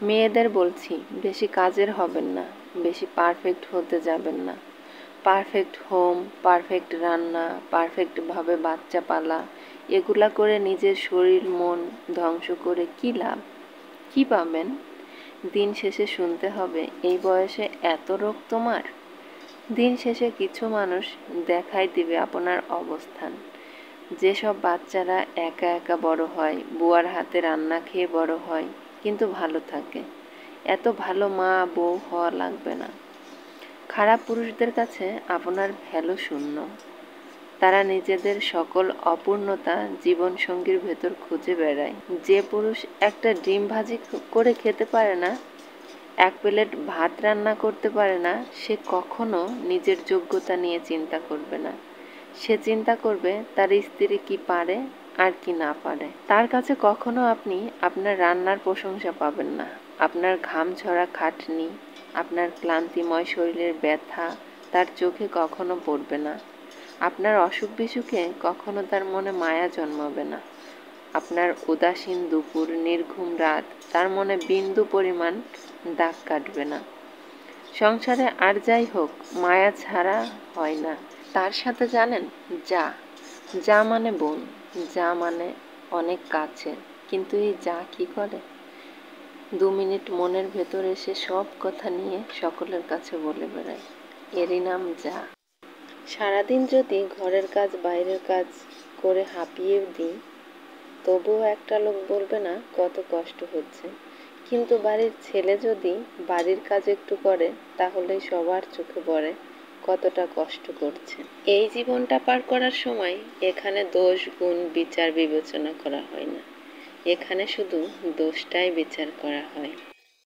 মেয়েদের বলছি, বেশি কাজের হবেন না, বেশি পারফেক্ট হতে যাবেন না। পারফেক্ট হোম, পারফেক্ট রান্না, পারফেক্টভাবে বাচ্চা পালা, এগুলা করে নিজের শরীর মন ধ্বংস করে কী লাভ? কী পাবেন? দিন শেষে শুনতে হবে, এই বয়সে এত রোগ তোমার। দিন শেষে কিছু মানুষ দেখাই দিবে আপনার অবস্থান। যেসব বাচ্চারা একা একা বড় হয়, বুয়ার হাতে রান্না খেয়ে বড় হয়, কিন্তু ভালো থাকে, এত ভালো মা বউ হওয়া লাগবে না। খারাপ পুরুষদের কাছে আপনার ভ্যালু শূন্য। তারা নিজেদের সকল অপূর্ণতা জীবনসঙ্গীর ভেতর খুঁজে বেড়ায়। যে পুরুষ একটা ডিম ভাজি করে খেতে পারে না, এক প্লেট ভাত রান্না করতে পারে না, সে কখনো নিজের যোগ্যতা নিয়ে চিন্তা করবে না। সে চিন্তা করবে তার স্ত্রী কি পারে আর কি না পারে। তার কাছে কখনো আপনি আপনার রান্নার প্রশংসা পাবেন না। আপনার ঘাম ঝরা খাটনি, আপনার ক্লান্তিময় শরীরের ব্যথা তার চোখে কখনো পড়বে না। আপনার অসুখ বিসুখে কখনো তার মনে মায়া জন্মাবে না। আপনার উদাসীন দুপুর, নির্ঘুম রাত তার মনে বিন্দু পরিমাণ দাগ কাটবে না। সংসারে আর যাই হোক, মায়া ছাড়া হয় না। তার সাথে জানেন, যা যা মানে বোন, যা মানে অনেক কাছে, কিন্তু এই যা কি করে? 2 মিনিট মনের ভেতর এসে সব কথা নিয়ে সকলের কাছে বলে বেড়ায়, এরই নাম যা। সারাদিন যদি ঘরের কাজ বাইরের কাজ করে হাঁপিয়ে দিই, তবুও একটা লোক বলবে না কত কষ্ট হচ্ছে। কিন্তু বাড়ির ছেলে যদি বাড়ির কাজ একটু করে, তাহলেই সবার চোখে পড়ে কতটা কষ্ট করছে। এই জীবনটা পার করার সময় এখানে দোষ গুণ বিচার বিবেচনা করা হয় না, এখানে শুধু দোষটাই বিচার করা হয়।